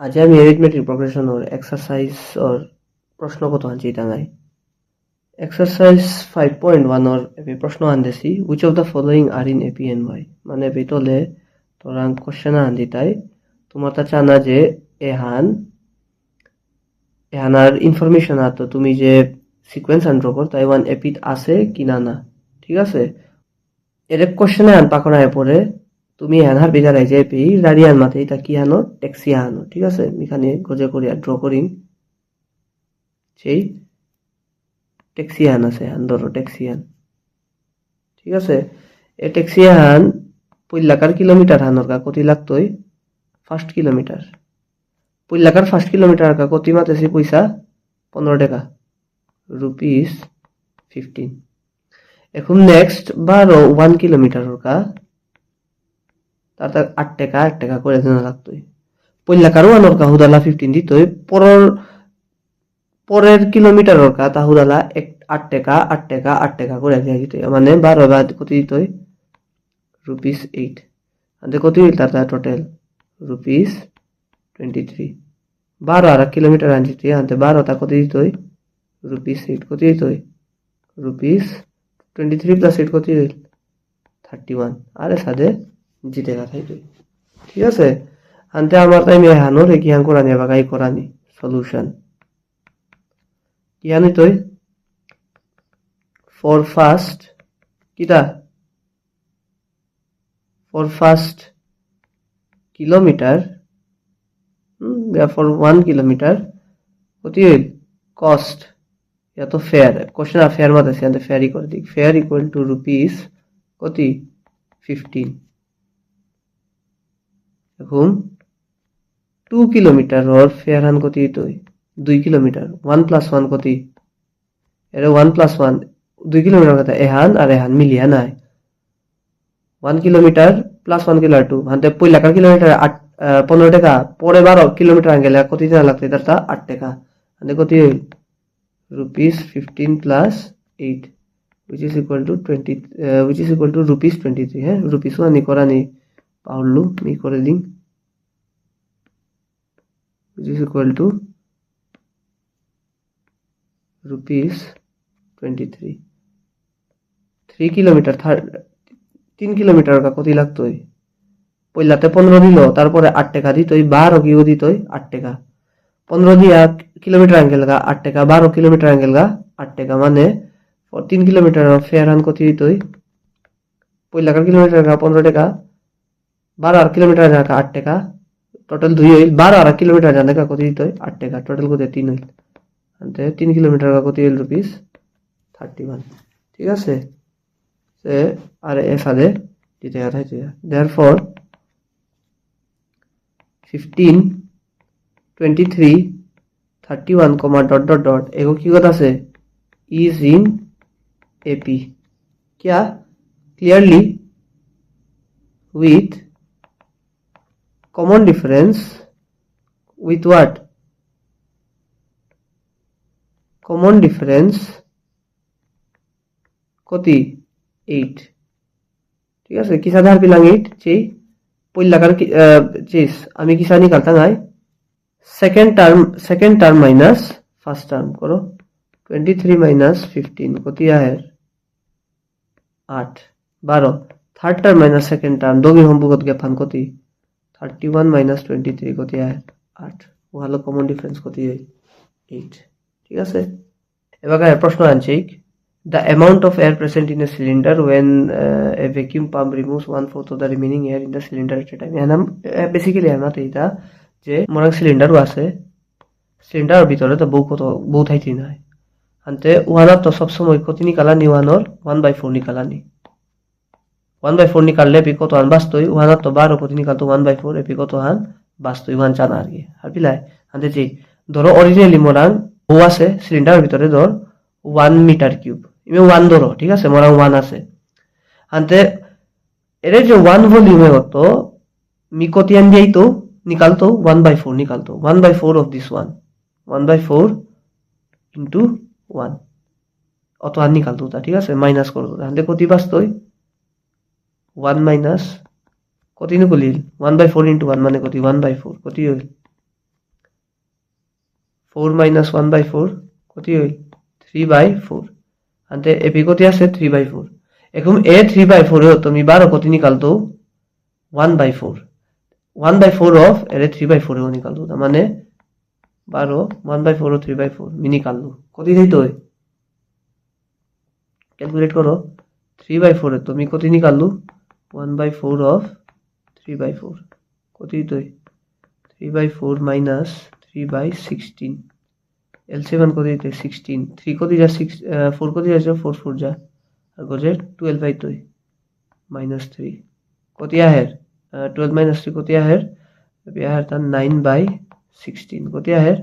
આજે আমি এরিথমেটিক প্রগ্রেশনৰ এক্সাৰচাইজৰ প্ৰশ্ন কত আনছি টাঙাই এক্সাৰচাইজ 5.1 এপি প্রশ্ন আনদেছি which of the following are in AP and why মানে বেতলে তোরাং কোশ্চেন আনদি তাই তোমার তা জানা যে এহানার ইনফরমেশন আতো তুমি যে সিকোয়েন্স আনড্র কর তাই ওয়ান এপিত আছে কিনা না ঠিক আছে এর কোশ্চেনে আন পাকড়ায় পড়ে তুমি এহানার বিজারাই যে এপি রাডিয়ান মাতে এটা কি আনো ট্যাক্সি আনো ঠিক আছে এখানে গজে করি ড্র করি সেই ট্যাক্সিয়ান আছে ধরো ট্যাক্সিয়ান ঠিক আছে এই ট্যাক্সিয়ান পইলাকার কিলোমিটার হানর কা কতি লাগতই ফার্স্ট কিলোমিটার পইলাকার ফার্স্ট কিলোমিটার কা কতি মাতেছি পয়সা 15 টাকা রুপিস 15 এখন নেক্সট 1 কিলোমিটার কা তার 8 টাকা 8 টাকা করে দেনা লাগতই পইলাকারও আনর কা হুদালা 15 দিতই পরের কিলোমিটার কা তাহুদালা 8 টাকা 8 টাকা 8 টাকা করে দিয়া দিতে মানে 12 বাদ কত দিতই রুপিস 8 আদে কত হইল তার টোটাল রুপিস 23 12 আর কিলোমিটার আনজিতে আনতে 12 টা কত দিতই রুপিস 8 কত দিতই রুপিস 23 প্লাস 8 কত হইল 31 আরে সাদে জিতে গাথাইতই ঠিক আছে আনতে আমার টাইমে হানো রে কি হান করানি বাগাই করানি সলিউশন কি আনি তই for first kilometer for 1 kilometer কত হইল কস্ট या तो फेयर क्वेश्चन आ फेयर मत আছে फेयर ইকুয়াল দিক फेयर ইকুয়াল টু রুপিস কত 15 এখন 2 কিলোমিটার और फेयर হান কত হইতই 2 কিলোমিটার 1 + 1 কত এর 1 + 1 2 কিলোমিটার কথা এহান আর এহান মিলিয়া নাই 1 কিলোমিটার প্লাস 1 কিলোমিটার 2 হাতে পয়লাকার কিলোমিটার 15 টাকা পরে 12 কিলোমিটার গেলে কত টাকা লাগতে তারটা 8 টাকা হাতে কত হইল rupees 15 plus 8 which is equal to rupees 23 হ্যাঁ রুপিস ওয়ানি করানি পাউলু মি করে দিন which is equal to rupees 23 3 kilometre 3 kilometre কা কত লাগতই পয়লাতে 15 দিল তারপরে 8 টাকা দিতই 12 কিও দিতই 8 টাকা 15 দিয়া কিলোমিটার অ্যাঙ্গেল গা 8 টাকা 12 কিলোমিটার অ্যাঙ্গেল গা 8 টাকা মানে 3 কিলোমিটার ফেয়ার হান কত দিতই পয়লাকার কিলোমিটার গা 15 টাকা 12 কিলোমিটার গা 8 টাকা টোটাল 2 হইল 12 আর কিলোমিটার জানে কা কত দিতই 8 টাকা টোটাল কত 3 হইল আনতে 3 কিলোমিটার কা কত হইল রুপিস 31 ঠিক আছে সে আর এসাদে দিতে গাথাইতে therefore 15 23 31 ... एगो की কথা আছে is in AP क्या clearly with common difference with what common difference কতি 8 ঠিক আছে কিসা ধার পিলাং 8 চেই পইলাকার চেস আমি কিসা নিকালতা গাই second term minus first term करो 23 minus 15 कति है 8 12 third term minus second term दो भी हम बुगत गया फान कति 31 minus 23 कति है 8 वो हलो कॉमन डिफरेंस कति है 8 ठीक আছে এবারে প্রশ্ন আনছি the amount of air present in a cylinder when a vacuum pump removes 1/4 of the remaining air in the cylinder at a time Enam basically আমরা এটা যে মোরাং সিলিন্ডারও আছে সিলিন্ডারের ভিতরে তো বহু থাইতি নাই আনতে ওয়ানার তো সবসময় কত নিকালানি ওয়ানর 1/4 নিকালানি 1/4 নিকাললে এপি কত আন বাস্তই ওয়ানার তো 12 কত নিকাল তো 1/4 এপি কত আন বাস্তই ওয়ান জানা আর কি আর পিলাই আনতে যে ধরো অরিজিনালি মোরাং বহু আছে সিলিন্ডারের ভিতরে ধর 1 মিটার কিউব ইমে 1 ধরো ঠিক আছে মোরাং 1 আছে আনতে এর যে 1 ভলিউমে কত মি কত আন দেই তো निकालतो 1/4 निकालतो 1/4 of this one 1/4 into 1 অত আর নিকালতো তা ঠিক আছে মাইনাস করব তাহলে কত বাস্তই 1 মাইনাস কত নিকলিল 1/4 into 1 মানে কত 1/4 কত হইল 4 minus 1/4 কত হইল 3/4 আনতে এপি কত আছে 3/4 এখন এ 3/4 এ তুমি 12 কত নিকালতো 1/4 1/4 অফ এর 3/4 এ নিকালতো তার মানে 12 1/4 ও 3/4 মিনি কাললো কত দিতো ক্যালকুলেট করো 3/4 এ তুমি কত নিকাললো 1/4 অফ 3/4 কত দিতো 3/4 minus 3/16 L7 কত দিতে 16 3 কত যা 6 4 কত যা 4 4 যা আর গজে 12 বাই 2 minus 3 কত আহের 12 minus 3 কত আহের আহের তার 9/16 কত আহের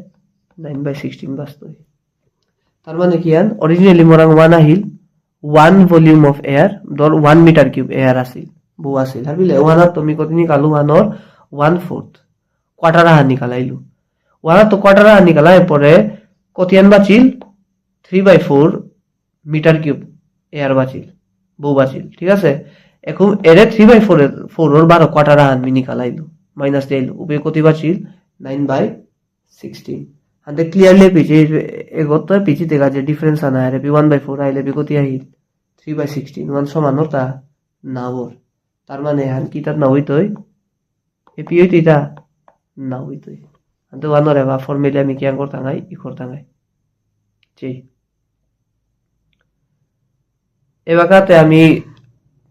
9/16 বাস্তব তার মানে কি আন অরিজিনালি মোরাং 1 আহিল 1 ভলিউম অফ এয়ার ধর 1 মিটার কিউব এয়ার আছিল বউ আছিল ভাবিলে 1 আর তুমি কত নিকালো 1 অর 1/4 কোয়ার্টার হার নিকালাইলু ওরা তো কোয়ার্টার হার নিকালাই পরে কতিয়ান বাঁচিল 3/4 মিটার কিউব এয়ার বাঁচিল বউ বাঁচিল ঠিক আছে এখন এরে 3/4 এর 4 ওর 12 কোয়ার্টার হার মি নিকালাইলু মাইনাস দিলু উপরে কত বাঁচিল 9/16 and clearly পিছে এগত পিছে দেখা যায় ডিফারেন্স আনা আর বি 1/4 আইলে বি কত আহিল 3/16 1 সমান হতা না ওর তার মানে হান কি তার না হইতই এপি হইতই তা না হইতই তো ওয়ানোরে বা ফর্মুলা আমি কি করতাম গাই ই করতাম গাই জি এবাকাতে আমি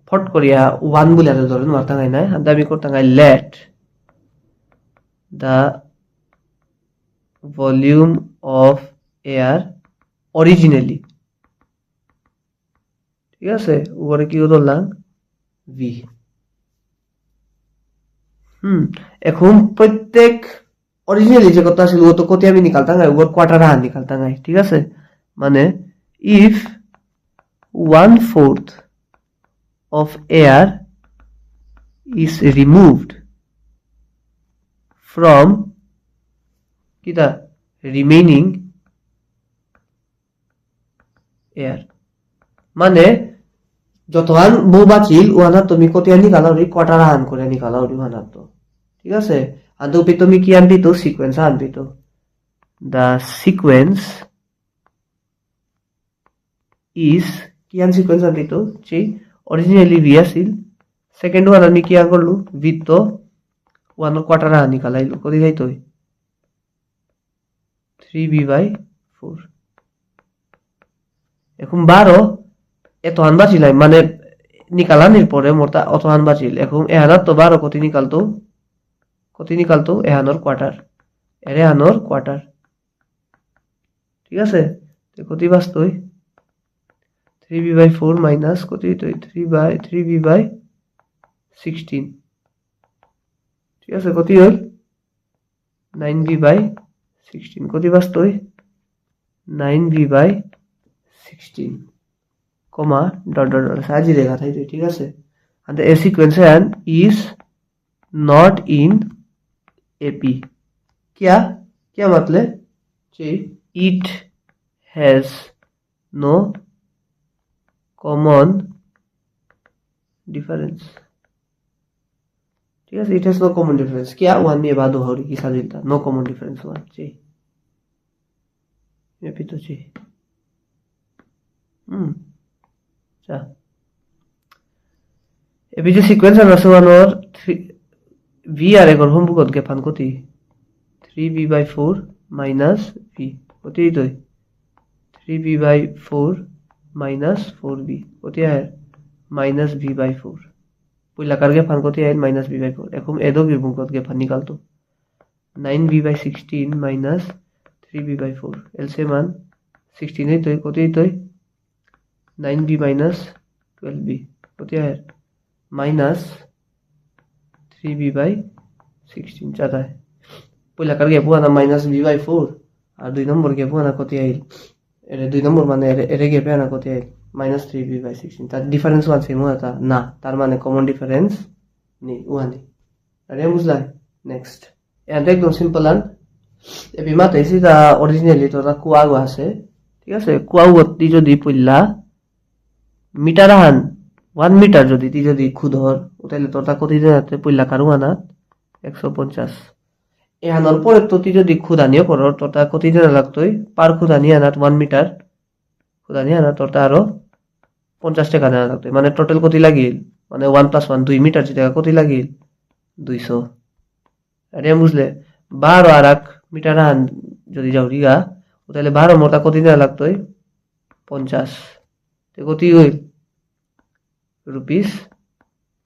ফট করিয়া 1 বলে ধরেন মারতাম গাই না and আমি করতাম গাই let the volume of air originally ঠিক আছে উপরে কি ধরলাম v এখন প্রত্যেক অরিজিনালি যে কথা ছিল ও তো কত আমি নিকালতাম গাই ওর কোয়ার্টার হার নিকালতাম গাই ঠিক আছে মানে if 1/4 of air is removed from কিটা remaining air মানে যতক্ষণ বউ বাঁচিল ওহানা তুমি কত নিকালাও রে কোয়ার্টার হান করে নিকালাও রে ওহানা তো ঠিক আছে আর দুপি তুমি কি আনবি তো সিকোয়েন্স আনবি তো the sequence is কি আন সিকোয়েন্স আনবি তো যে অরিজিনালি v আছিল সেকেন্ড ওয়ান আমি কি করলু v তো ওয়ান কোয়ার্টার হান নিকালাইলু কত যাইতো 3b/4 এখন 12 এত আন বাঁচিল মানে নিকালানির পরে মোরটা অত আন বাঁচিল এখন এহানার তো 12 কত নিকালতো এহানোর কোয়ার্টার এর এহানোর কোয়ার্টার ঠিক আছে তো কত বাস্তই 3b/4 মাইনাস কত হইতই 3b/16 ঠিক আছে কত হল 9b/16 কত বাস্তই 9b/16 কমা ডট ডট ডট সাজি রেখা থাই ঠিক আছে and the sequence is not in AP क्या मतलब যে it has no common difference ঠিক আছে it has no common difference क्या वन में बात हो रही किसा दिलता no common difference वन जी ये भी तो जी আচ্ছা এবি যে সিকোয়েন্স আছে ওয়ানোর v আর এর হোমবুকত গে ফান কতি 3b/4 minus v কত হইতই 3b/4 minus 4b কত হয় minus v/4 পয়লা কার গে ফান কত হয় minus v/4 এখন এদো গে বুকত গে ফান নিকালতো 9b/16 minus 3b/4 এলসিএম 16 হইতই কত হইতই 9b minus 12b কত হয় minus 3b/16 চাতা है পয়লা কার গে পুয়ানা minus b/4 আর দুই নম্বর গে পুয়ানা কত আইল এরে দুই নম্বর মানে এরে গে পুয়ানা কত আইল minus 3b/16 তার ডিফারেন্স ওয়ান সেম হতা না তার মানে কমন ডিফারেন্স নেই ওয়ানি আরে বুঝলা নেক্সট এটা একদম সিম্পল আন এবি মাতে সিদা অরিজিনালি তো তা কুয়াগো আছে ঠিক আছে কুয়াগতি যদি পইলা মিটার হান 1 মিটার যদি খুদর তাহলে তোর তা কত দিতে পইলা কারু আনা 150 এহানোর পরে তো তুই যদি খুদানিও করো তোরটা কত দিন লাগতোই পার খুদানি আনাত 1 মিটার খুদানি আনাত তোরটা আরো 50 টাকা নেওয়া লাগতো মানে টোটাল কত লাগিল মানে 1+1 2 মিটার যেটা কত লাগিল 200 আরে বুঝলে 12 আর 1 মিটার আন যদি যাও রিগা তাহলে 12 মোটা কত দিন লাগতোই 50 তো কত হইল রুপিস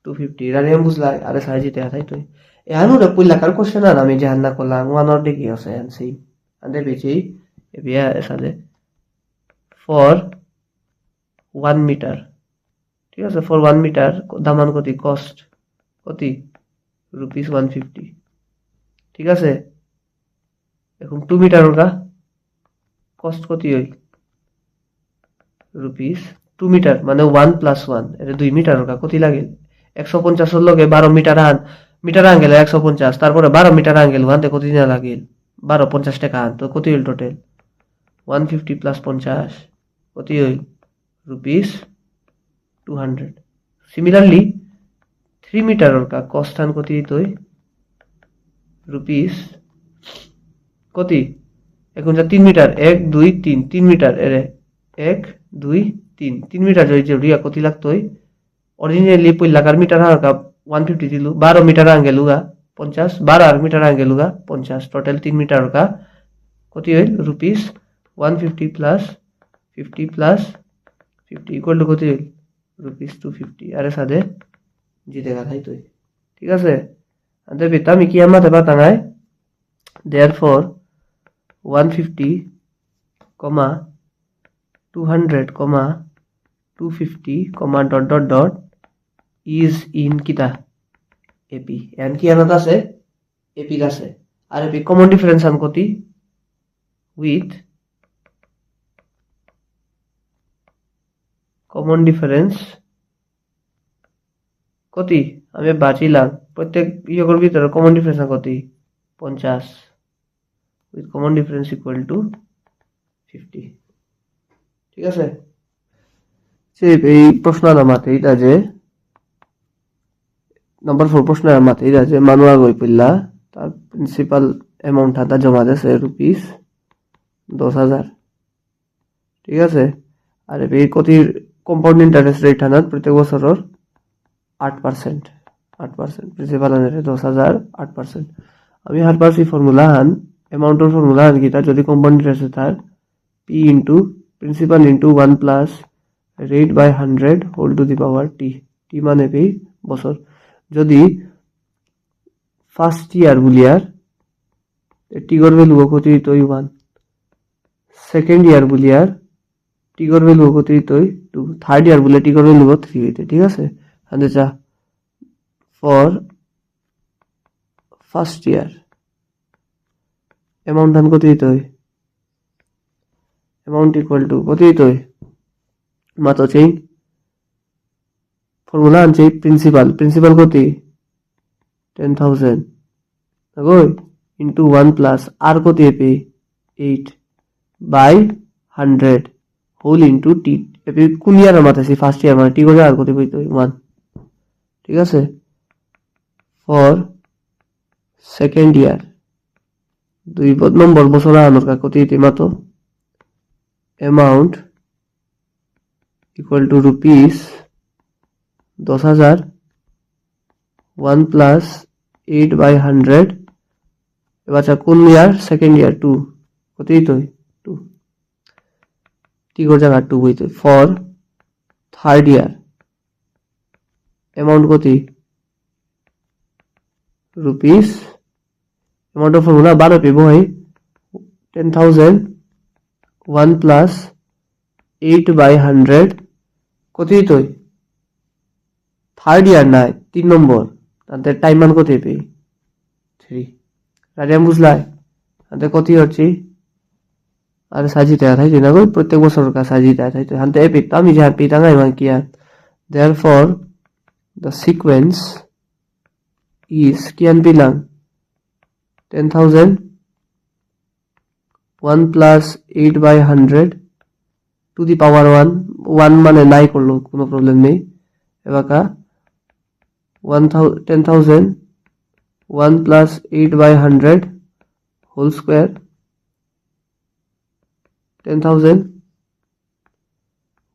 250 আরে বুঝলা আরে সাইজি তে আথাই তুই এহানো রে পুইলা কার কোশ্চেন আর আমি জাহান না করলাম ওয়ান অর কি আছে আনসি আন্দে বেচি এবিয়া এসাদে ফর 1 মিটার ঠিক আছে ফর 1 মিটার দামান কত কস্ট কত রুপিস 150 ঠিক আছে এখন 2 মিটার ওটা কস্ট কত হই রুপিস 2 মিটার মানে 1+1 এটা 2 মিটার ওটা কত লাগে 150 এর লগে 12 মিটার আন গেলে 150 তারপরে 12 মিটার আন গেল ওখান থেকে কত দিন লাগিল 12 50 টাকা আন তো কত হইল টোটাল 150 + 50 কত হইল রুপিস 200 সিমিলারলি 3 মিটার ওর কস্ট আন কত হইতই রুপিস কত এখন যা 3 মিটার 1 2 3 3 মিটার এরে 1 2 3 3 মিটার যদি কত লাগতোই অরিজিনালি পইলাকার মিটার হারকা 150 দিলু 12 মিটার আন গেলুগা 50 12 আর মিটার আন গেলুগা 50 টোটাল 3 মিটার কা কত হইল রুপিস 150 + 50 + 50 ইকুয়াল টু কত হইল রুপিস 250 আরে সাদে জিতে গাথাই তুই ঠিক আছে আদে বেটা আমি কি আমাতে বাতাঙাই therefore 150, 200, 250, dot is in kita AP and কি আনাত আছে AP আছে আর AP কমন ডিফারেন্স আন কতি with কমন ডিফারেন্স কতি আমি বাঁচিলাম প্রত্যেক ইয়ের ভিতরে কমন ডিফারেন্স কতি 50 with common difference equal to 50 ঠিক আছে এই প্রশ্ন নামাতে এটা যে নাম্বার 4 প্রশ্ন নামাতে এটা যে মানুয়া গই পড়লা তার প্রিন্সিপাল অ্যামাউন্ট হাতা জমা দিয়েছে রুপিস 10,000 ঠিক আছে আর এই কতির কম্পাউন্ড ইন্টারেস্ট রেট হানাত প্রত্যেক বছরের 8% প্রিন্সিপাল আনে 10,000 8% আমি হার পারছি ফর্মুলা হান অ্যামাউন্টের ফর্মুলা হান কিটা যদি কম্পাউন্ড ইন্টারেস্ট তার p into principal into 1 plus rate by 100 whole to the power t মানে পি বছর যদি ফার্স্ট ইয়ার বুলিয়ার টি করবে লুগো কত তৈ 1 সেকেন্ড ইয়ার বুলিয়ার টি করবে লুগো কত তৈ 2 থার্ড ইয়ার বুলে টি করবে লুগো 3 হইতে ঠিক আছে আন্দে যা ফর ফার্স্ট ইয়ার অ্যামাউন্ট আন কত হইতই অ্যামাউন্ট ইকুয়াল টু কত হইতই মাত্র চেই ফর্মুলা আনছে প্রিন্সিপাল কত 10,000 আগো ইনটু 1 প্লাস আর কত এপি 8 বাই 100 হোল ইনটু টি এপি কোন ইয়ার মাথাছি ফার্স্ট ইয়ার মানে টি করে আর কত হইতই 1 ঠিক আছে ফর সেকেন্ড ইয়ার 2 নম্বর বছর আনোর কত হইতে মাত্র amount equal to rupees 10,000 1 plus 8 by 100 এবার কোন ইয়ার সেকেন্ড ইয়ার 2 কত হইতো 2 ঠিক ওর জায়গা 2 হইতো ফর থার্ড ইয়ার অ্যামাউন্ট কত রুপিস অ্যামাউন্ট অফ ফর্মুলা 12 পেবো হয় 10,000 1 plus 8 by 100 কত হইতই থার্ড ইয়ার না 3 নম্বর তাদের টাইম মান কত পেয়ে 3 রাজাম বুঝলাই তাদের কত হচ্ছে আর সাজিতে আথাইছে না কই প্রত্যেক বছর কা সাজিতে আথাইছে হানতে এপি আমি যা পিতাঙ্গাই মান কিয়া therefore the sequence is Kiyan পিলাম 10,000 1 plus 8 by 100 to the power 1 মানে নাই করলো কোনো প্রবলেম নেই এবাকা 10,000 1 plus 8 by 100 whole square 10,000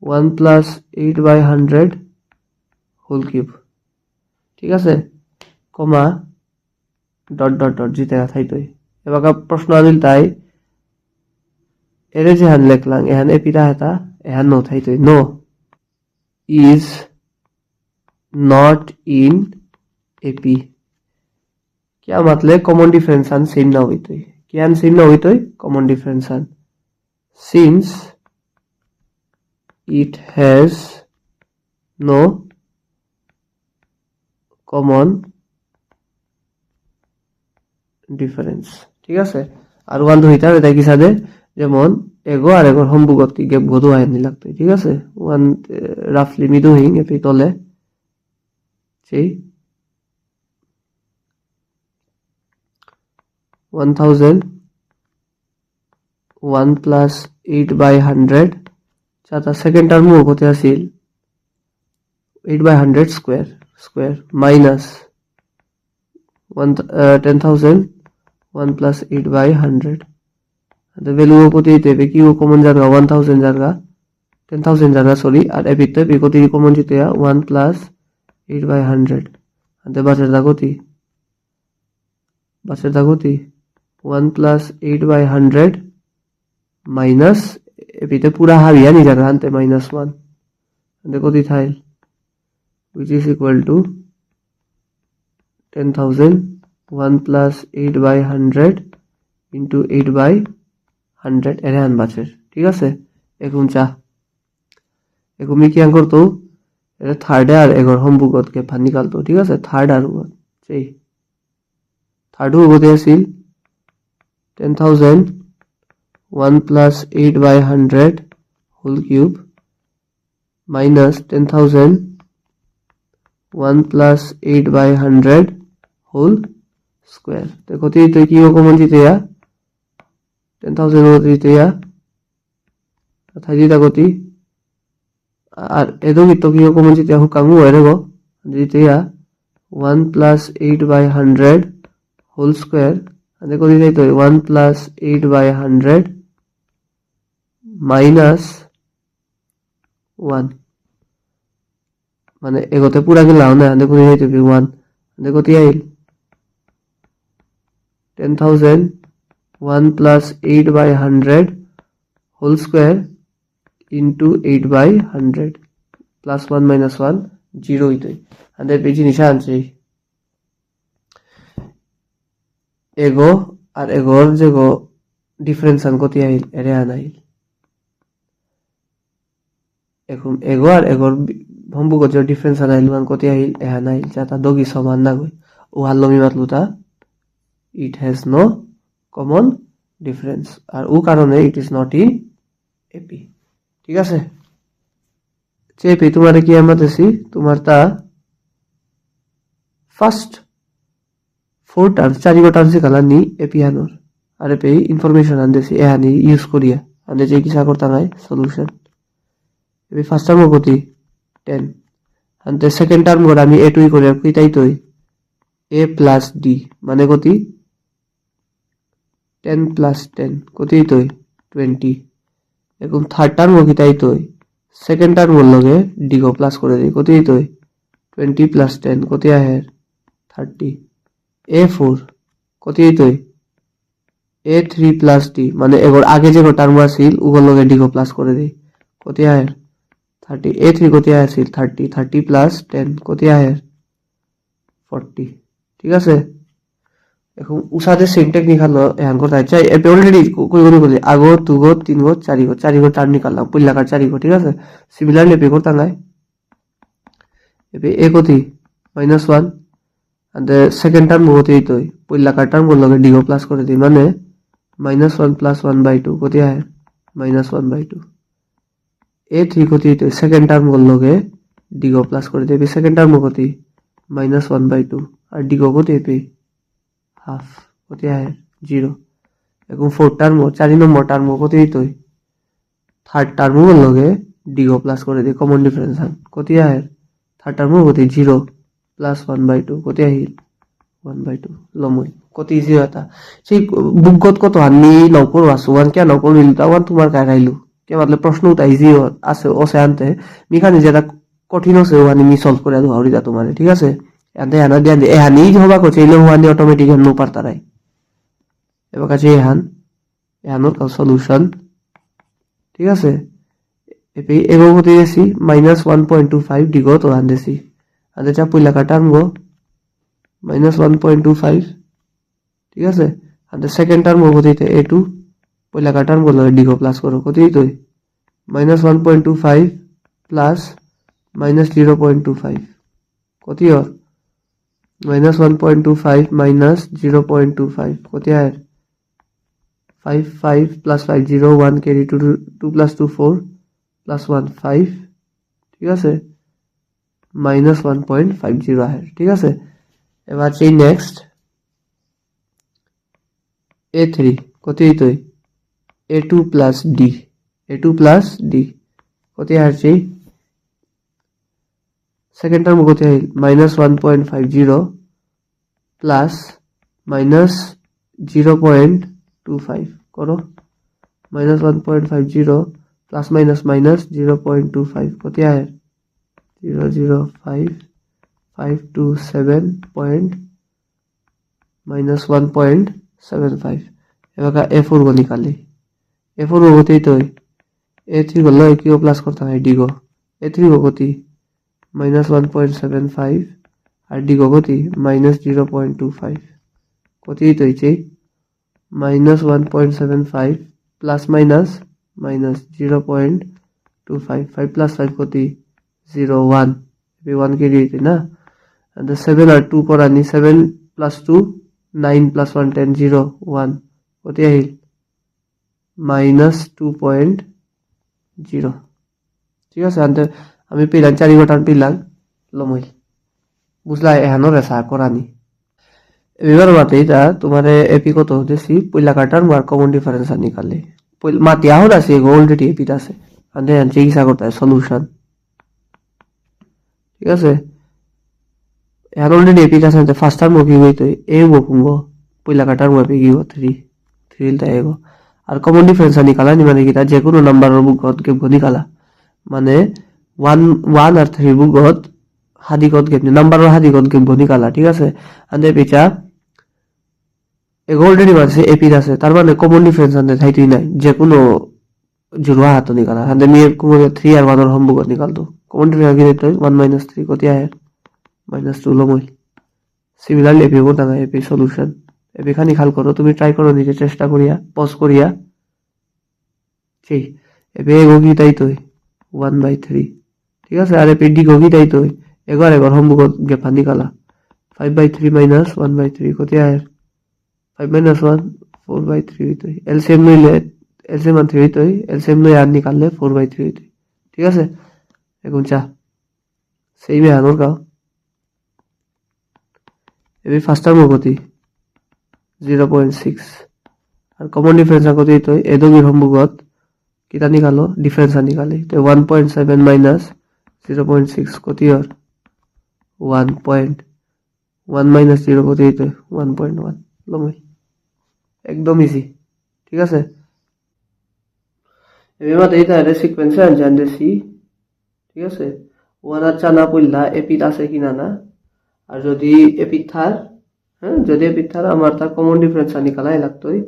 1 plus 8/100 whole cube ঠিক আছে কমা ডট ডট ডট জিতে থাইতই এবার প্রশ্ন আনিল তাই এরে যেহান লেখলাম এহান এপিটা হেতা এহান নো থাইতই no is not in AP क्या मतलब कॉमन डिफरेंस आन सेम ना हुई तो क्या आन सेम ना हुई तो कॉमन डिफरेंस आन since it has no common difference ठीक है और वन ধইতা এটা কি সাদে যেমন এগো আর এগোর সম্পর্কটি গেপ গদু আইনি লাগতো ঠিক আছে ওয়ান রাফলি মিদু হিং এপি তলে See 1,000 1 plus 8/100 চাতা সেকেন্ড টার্ম কত আছিল 8/100 square minus 10,000 1 plus 8/100 the value কত দিতে কি কমন জায়গা 1,000 জায়গা 10,000 জায়গা সরি আর এপিতে পি কত কমন জিতে 1 plus 8/100 and the বাচের দাগতি 1 plus 8/100 minus এপিতে পুরা হাবিয়া নি জায়গা আনতে -1 and কতি থাইল which is equal to 10,000 1 plus 8/100 into 8/100 এর আন বাচের ঠিক আছে এখন চা এখন কি আন করতো এটা থার্ড আর এগর সম্পর্কত কে ফান নিকালতো ঠিক আছে থার্ড আর সেই থার্ড কত আছিল 10,000 1 plus 8/100 whole cube minus 10,000 1 plus 8/100 whole square তো কত তো কি কমন জিতে 10,000 কত জিতে থাই কতি আর এদো কি তো কি কমন জিতে হুকামু এরগো জিতে 1 plus 8/100 হোল স্কোয়ার আদে কত যাইতো 1 plus 8/100 minus 1 মানে এগোতে পুরা গেলাও না আদে কত যাইতো 1 আদে কত আইল 10,000 1 plus 8/100 whole square into 8/100 plus 1 minus 1 0 হইতই আমাদের পেজি নিশা আনছি এগো আর এগোর যে গো ডিফারেন্স আন কত আইল এরে আনাইল এখন এগো আর এগোর সম্পর্ক যে ডিফারেন্স আনাইল মান কত আইল এ আনাইল যাতা দগি সমান না গই ও হাল্লমি মাতলুতা it has no common difference আর ও কারণে it is not in AP ঠিক আছে চেপি তোমার কি আমাদেছি তোমার তা ফার্স্ট 4 টার্মস 4 গো টার্মস কালা নি এপিয়ানোর আরে পে ইনফরমেশন আনদেছি এহানি ইউজ করিয়া আন্দে যে কিসা করতা নাই সলিউশন এবি ফার্স্ট টার্ম কতি 10 আন্দে সেকেন্ড টার্ম গড় আমি এটুই করে কি তাই তই a plus d মানে কতি 10 plus 10 কতি তই 20 এখন থার্ড টার্ম কি তাই তই সেকেন্ড টার্ম লগে d গো প্লাস করে দেই কতি তই 20 plus 10 কতি আহে 30 a4 কতি তই a3 plus d মানে এগর আগে যে টার্ম আছিল উগর লগে d গো প্লাস করে দেই কতি আহে 30 a3 কতি আছিল 30 plus 10 কতি আহে 40 ঠিক আছে এখন উসাদে সেম টেকনিক হলো এখন করতে চাই এপে অলরেডি কই করে বলি আগো দুগো তিনগো চারিগো টার্ম নিকালাম পুল্লাকার চারিগো ঠিক আছে সিমিলারলি এপে করতে নাই এপে এ কতি -1 and the second term কতি তই পুল্লাকার টার্ম গুলো লগে ডিগো প্লাস করে দিই মানে -1 plus 1/2 কতি আহে -1/2 a3 কতি তই সেকেন্ড টার্ম গুলো লগে ডিগো প্লাস করে দিই সেকেন্ড টার্ম কতি -1/2 আর ডিগো কতি এপে হাফ কতি আহে 0 এখন 4 টার্ম 4 নম্বর টার্ম কতি তই থার্ড টার্ম লগে ডিগো প্লাস করে দিই কমন ডিফারেন্স আন কতি আহে থার্ড টার্ম কতি 0 plus 1/2 কতি আহিল 1/2 লমই কত ইজি এটা সেই বুকগত কত হানি নকর আসু ওয়ান কে নকর মিলু তা ওয়ান তোমার কায় রাইলু কে মানে প্রশ্ন উঠা ইজি আছে ওসে আনতে মিখানি যেটা কঠিন আছে ওয়ানি মি সলভ করে দাও হরিদা তোমারে ঠিক আছে এতে হানা দিয়া এ হানি হবা কইছে ইলে ওয়ানি অটোমেটিক নো পারতারাই এবার কাছে এহানোর সলিউশন ঠিক আছে এপি এগোতে গেছি -1.25 ডিগো তো আনতেছি আদে চা পয়লা কাটাম গো -1.25 ঠিক আছে আদে সেকেন্ড টার্ম গতিতে a2 পয়লা কাটাম গো ডিগো প্লাস করো কতই তো -1.25 প্লাস -0.25 কতই হয় -1.25 -0.25 কত হয় 5 5 plus 5 0 1 carry 2 plus 2 4 plus 1 5 ঠিক আছে -1.50 आहे ঠিক আছে এবার সেই নেক্সট a3 কত হইতো a2 plus d কত আসছে সেকেন্ড টার্ম কত হয় -1.50 প্লাস -0.25 করো -1.50 প্লাস মাইনাস -0.25 কত হয় 005 পয়েন্ট -1.75 এবার a4 গো নিকালি a4 গো গতি তো a3 গলো কিও প্লাস করতে হয় d গো a3 গো গতি -1.75 আর d গো গতি -0.25 কতই তো হইছে -1.75 প্লাস মাইনাস -0.25 5 plus 5 কতি 0 1 1 কে দিতে না and the 7 R 2 করানি 7 plus 2 9 plus 1 10 0 1 কত আহিল -2.0 ঠিক আছে আনতে আমি পেলাম 4 গটান পেলাম লমই বুঝলা এহানো রেসা করানি এবার মাতে এটা তোমার এপি কত হতেছি পয়লা কাটার মার কমন ডিফারেন্স নিকালে মাতি আহন আছে অলরেডি এপিট আছে আনতে চিকিৎসা করতে হয় সলিউশন ঠিক আছে এখন অলরেডি এপিট আছে ফার্স্ট টার্ম কি হইতো এ বকুঙ্গ পয়লা কাটার মাপে কি 3 তাই এগো আর কমন ডিফারেন্স নিকালা নি মানে কি যে কোনো নাম্বারের বুকত কে নিকালা মানে 1 আর 3 বুকত হাদিকত কে নাম্বারের হাদিকত কে নিকালা ঠিক আছে আনতে পিছা অলরেডি মারছে এপিট আছে তার মানে কমন ডিফারেন্স আনতে থাইতেই নাই যে কোনো জুড়া হাত নিকালা আনতে মি 3 আর 1 এর সম্বুকত নিকালতো কমন ডিফারেন্স কি দিতে 1 - 3 কত আহে -2 লমই সিমিলারলি এপি করতে না এপি সলিউশন এপি খানি খাল করো তুমি ট্রাই করো নিজে চেষ্টা করিয়া পজ করিয়া সেই এপি এগো কি তাই তো 1/3 ঠিক আছে আর এপি ডি গো কি তাই তো এগার সম্বুকত গেফা নিকালা 5/3 - 1/3 কত আহে 5 - 1 4/3 হইতো এলসিএম লইলে এলসিএম 3 হইতো এলসিএম লই আর নিকাললে 4/3 হইতো ঠিক আছে এখন চা সেই মেহানোর গাও এবি ফার্স্ট টার্ম গতি 0.6 আর কমন ডিফারেন্স কত হইতো এদগির সম্বুগত কিতা নিকালো ডিফারেন্স নিকালে তো 1.7 - 0.6 কত হয় 1.1 - 0 কত হইতো 1.1 লমই একদম ইজি ঠিক আছে এবার এইটা এর সিকোয়েন্স জানতেছি ঠিক আছে ওয়ান আচ্ছা না পড়লা এপিট আছে কিনা না আর যদি এপিট থার হ্যাঁ যদি এপিট থার আমার তার কমন ডিফারেন্স নিকালাই লাগতোই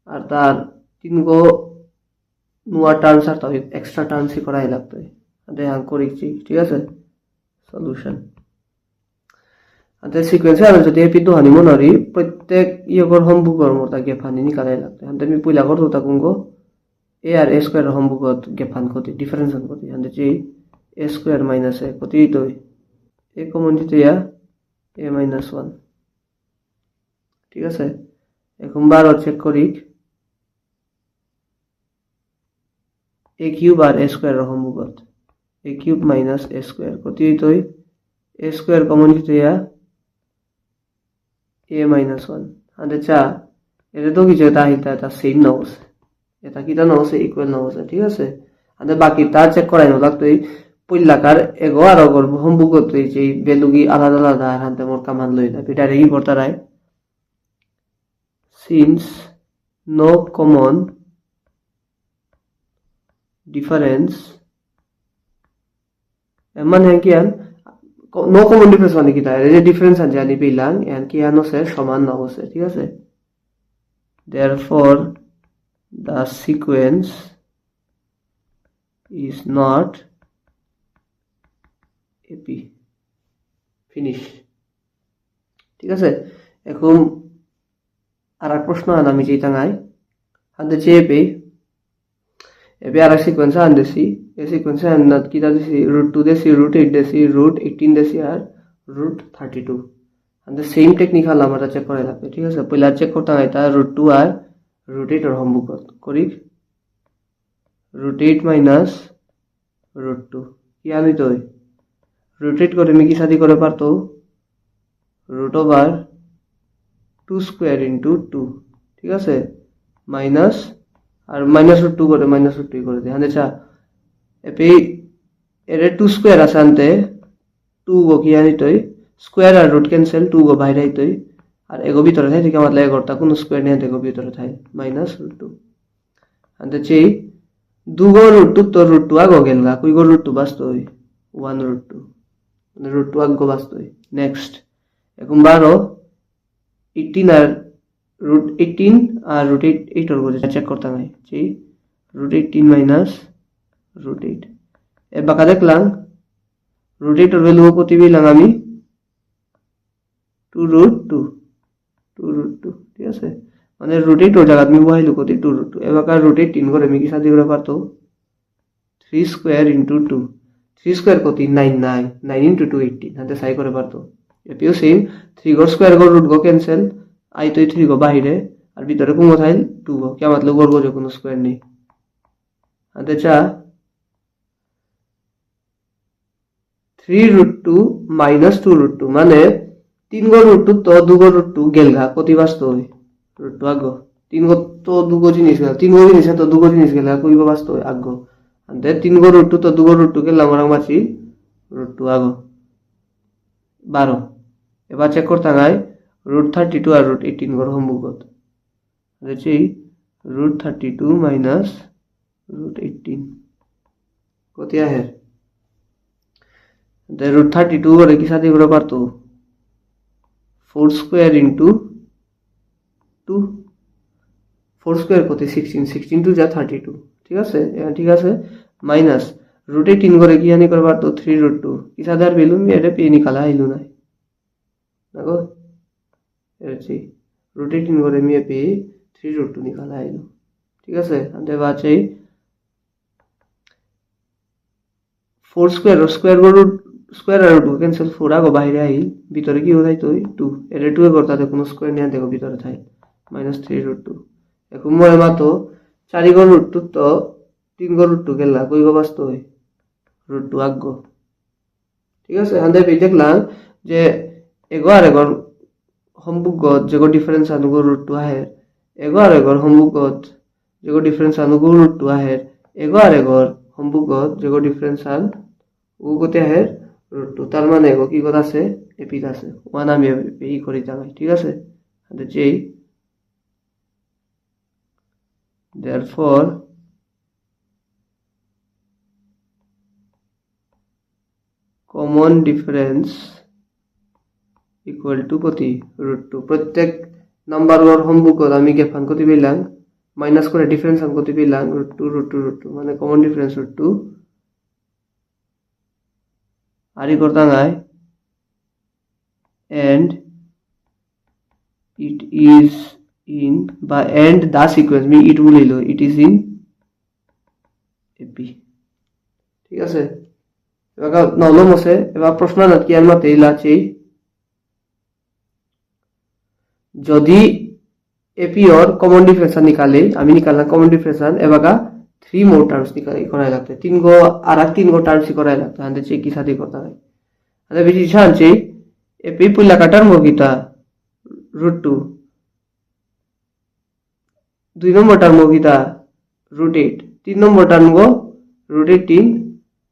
আর তার 3 গো নোয়া টার্মস আর তাই এক্সট্রা টার্মস করাই লাগতোই আদে আং করিছি ঠিক আছে সলিউশন আদে সিকোয়েন্স আর যদি এপিট দো হানি মনারি প্রত্যেক ইয়গর সম্বুগর মতা গেফানি নিকালাই লাগতোই আদে আমি পয়লা করতো তাকুঙ্গো a আর a স্কয়ার সম্বুগত গেফান কত ডিফারেন্স কত আদে যে a স্কয়ার মাইনাস a কত হইতো a কমন দিতে ইয়া a - 1 ঠিক আছে এখন বার চেক করি a কিউব আর a স্কয়ার সম্বুগত a cube minus a square কত হইতো a স্কয়ার কমন দিতে ইয়া a - 1 আদে চা এটা তো কিছু এটা এটা সেম না হচ্ছে এটা কিটা না হচ্ছে ইকুয়াল না হচ্ছে ঠিক আছে আদে বাকি তা চেক করাই না লাগতোই পইলাকার এগো আর অগর সম্বুগত যে ভ্যালু কি আলাদা আলাদা হাতে মোর কামান লই না এটা রেগি করতে রায় since no common difference মানে কি আন নো কমন ডিফারেন্স মানে কি তাই যে ডিফারেন্স আছে জানি পেলাম এন্ড কি আনো সে সমান না হচ্ছে ঠিক আছে therefore the sequence is not AP finish ঠিক আছে এখন আর এক প্রশ্ন আন আমি যেটা নাই আনতে চেপে এবে আর এক সিকোয়েন্স আনতেছি এই সিকোয়েন্সে আন্নাত কি দিছি √2 দেছি √8 দেছি √18 দেছি আর √32 আনতে সেম টেকনিক্যাল আমরা চেক করে লাগবে ঠিক আছে পয়লা চেক করতে হয় তা √2 আর √8 এর হোমওয়ার্ক করি √8 মাইনাস √2 কি আনি তো √8 করে আমি কি সাদি করে পারতো √2 2 ঠিক আছে মাইনাস আর -√2 করে -√2 করে দেই হানে চা এপি এর 2 স্কয়ার আছে আনতে 2 গো কি আনি তই স্কয়ার আর রুট ক্যান্সেল 2 গো বাইরে আইতই আর এগো ভিতরে থাকে ঠিক আমার লাগে করতা কোন স্কয়ার নিয়ে দেখো ভিতরে থাকে -√2 আনতে চেই 2 গো √2 তো √2 আগো গেলগা কই গো √2 বাস্তই 1√2 মানে √2 আগো বাস্তই নেক্সট এখন 12 18 আর √18 আর √8 এর গো চেক করতে নাই চেই √18 মাইনাস √8 এ বাকা দেখলাম √8 এর ভ্যালু কত পেলাম আমি 2√2 ঠিক আছে মানে √8 এর জায়গা আমি বহাইলো কত 2√2 এ বাকা √18 করে আমি কি সাদি করে পারতো 3 স্কয়ার ইনটু 2 3 স্কয়ার কত 9 ইনটু 2 18 হাতে সাই করে পারতো এপিও সেম 3 গো স্কয়ার গো রুট গো ক্যান্সেল আই তো 3 গো বাইরে আর ভিতরে কোন থাইল 2 গো কি मतलब গর্গ যে কোনো স্কয়ার নেই হাতে চা 3√2 মাইনাস 2√2 মানে 3 গো √2 তো 2 গো √2 গেলগা কতি বাস্তব হয় √2 আগো 3 গো তো 2 গো জিনিস গেল 3 গো জিনিস তো 2 গো জিনিস গেল কই গো বাস্তব হয় আগো আনতে 3 গো √2 তো 2 গো √2 গেল আমরা মাছি √2 আগো 12 এবার চেক করতে গায় √32 আর √18 গর হোমওয়ার্ক দেখি √32 মাইনাস √18 কত আহে the √32 করে কি সাথে করে পারতো 4 স্কয়ার ইনটু 2 4 স্কয়ার কত 16 টু যা 32 ঠিক আছে ঠিক আছে মাইনাস √18 করে কি আনি করে পারতো 3√2 কি সাথে আর ভ্যালু আমি এটা পেয়ে নিকালা আইলো না দেখো এরছি √18 করে আমি পেয়ে 3√2 নিকালা আইলো ঠিক আছে আনতে বাঁচাই 4 স্কয়ার গো স্কয়ার আর 2 ক্যান্সেল 4 আগো বাইরে আইল ভিতরে কি হই তো 2 এর 2 এর করতে কোনো স্কয়ার নিয়ে দেখো ভিতরে থাকে -3√2 এখন মই মাতো 4 গো √2 তো 3 গো √2 গেলা কই গো বাস্তব হয় √2 আগো ঠিক আছে আন্দে পে দেখলাম যে এগো আর এগো হোমওয়ার্ক যেগো ডিফারেন্স আনুগো √2 আহে এগো আর এগো হোমওয়ার্ক যেগো ডিফারেন্স আনুগো √2 আহে এগো আর এগো হোমওয়ার্ক যেগো ডিফারেন্স আন ও কত আহে √2 তার মানে এগো কি কথা আছে এপিত আছে 1 আমি এই করি জায়গা ঠিক আছে আদে যেই therefore common difference equal to কত √2 প্রত্যেক নাম্বার ওর হোমওয়ার্ক আমি কে ফান কত পেলাম মাইনাস করে ডিফারেন্স আন কত পেলাম √2 মানে কমন ডিফারেন্স √2 আরি করতা গায় and it is in বা and the sequence me it বলিলো it is in AP ঠিক আছে এবার নলম আছে এবার প্রশ্ন না কি আমরা তেইলা চাই যদি এপি और कॉमन डिफरेंस निकाले আমি নিকাললাম कॉमन डिफरेंस এবাকা 3 मोर टर्म्स निकाले করাই লাগতে 3 গো আর 3 গো টার্মস করাই লাগতে আনতে চেক কি সাথে করতে হয় আরে বেশি শানছে এপি পুলা কাটার মগিতা √2 2 নম্বর টার্ম মগিতা √8 3 নম্বর টার্ম গো √18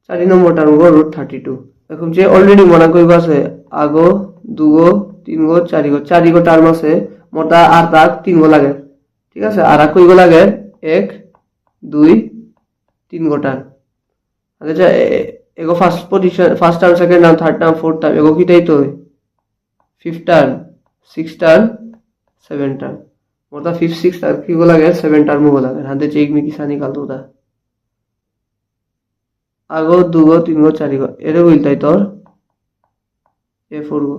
4 নম্বর টার্ম গো √32 এখন যে অলরেডি মনে কইবা আছে আগো 2 গো 3 গো 4 গো টার্ম আছে মোটা আর তাক 3 গো লাগে ঠিক আছে আর কই গো লাগে 1 2 3 গোটার আচ্ছা এগো first position first term second term third term fourth term এগো কিটাই তো fifth term six term seven term মোটা फिफ्थ सिक्स टार्म की गो লাগে 7 টার্ম গো লাগে হাতে চেক মি কিসা निकाल दो दा আগো দুগো তিন গো চারি গো এরে হইতাই তোর A4 গো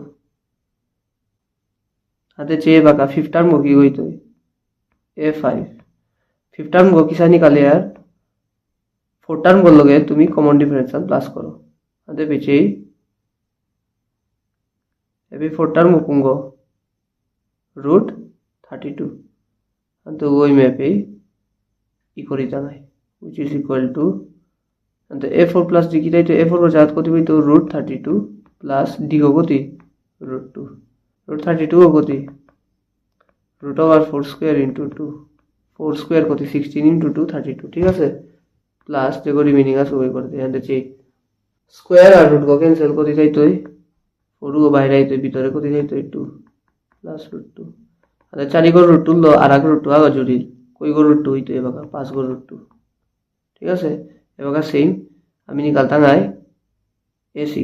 हाथे चे बाका फिफ्थ टर्म को की गई तो A5 फिफ्थ टर्म को किसा निकाले यार फोर्थ टर्म को लोगे तुम्ही कॉमन डिफरेंशियल प्लस करो हाथे पीछे अभी फोर्थ टर्म को कुंगो √32 हाथे वही में पे इक्वल इतना है which is equal to हाथे A4 प्लस डी की तो A4 को जात को तो √32 प्लस डी को √2 √32 को कोती √4 स्क्वायर इंटू 2 4 स्क्वायर कोती 16 इंटू 2 32 ठीक है प्लस देखो रिमेनिंग আছে ওই করতে এন্ড চেক স্কয়ার আর রুট কো ক্যান্সেল করে দিই তো 4 গো বাইরে আইতো ভিতরে করে দিই তো 2 প্লাস √2 আচ্ছা 4 গো √2 লো আর আগ √2 আগা জুড়ি কই গো √2 হইতো এবাকা 5 গো √2 ঠিক আছে এবাকা সেম আমি নিকালতা নাই A6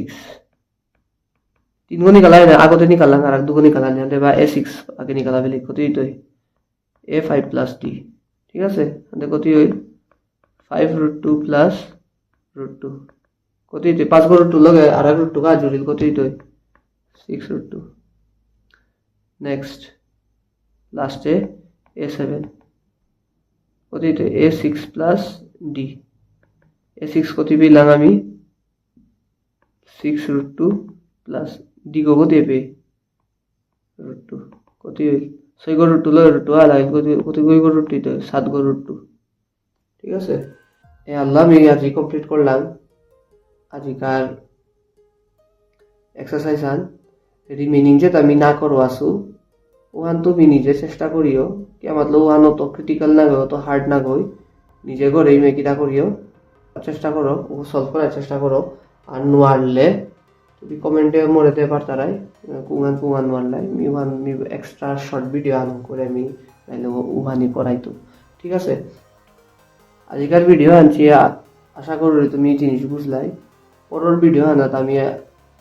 तीन गो निकाला है आगोते निकाला और दो गो निकाला है बा A6 आगे निकाला बेले कति तो A5 प्लस D ठीक है देखो कति होई 5√2 प्लस √2 कति तो 5 गो √2 लगे और √2 का जुड़िल कति तो 6√2 नेक्स्ट लास्ट है A7 कति तो A6 प्लस D A6 कति भी लगा मी 6√2 प्लस डी को दे पे √2 কত হইল 6 গো √2 লো √2 আলা কত কই গো √2 তো 7 গো √2 ঠিক আছে এ আল্লাহ আমি আজি কমপ্লিট করলাম আজিকার এক্সারসাইজ আন রিমেনিং যে আমি না করো আসু ওহান তুমি নিজে চেষ্টা করিও কি मतलब ওহান তো ক্রিটিক্যাল না গো তো হার্ড না গই নিজে করে মে কিটা করিও চেষ্টা করো ও সলভ করার চেষ্টা করো আর নোয়ারলে তুমি কমেন্টে মোরে দে পারতারাই কুমান মারলাই মি এক্সট্রা শর্ট ভিডিও আনো করে আমি নাইলে উহানি পড়াইতো ঠিক আছে আজিকার ভিডিও আনছি আশা করি তুমি জিনিস বুঝলাই পরের ভিডিও আনাত আমি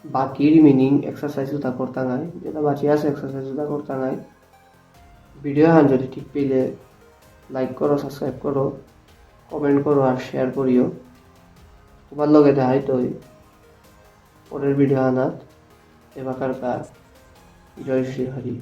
বাকি রিমেনিং এক্সারসাইজ তা করতা নাই যেটা বাকি আছে এক্সারসাইজ তা করতা নাই ভিডিও আন যদি ঠিক পেলে লাইক করো সাবস্ক্রাইব করো কমেন্ট করো আর শেয়ার করিও তোমার লগে দেখাই তো পরের ভিডিও আনাত এবাকার জয় শ্রী হরি।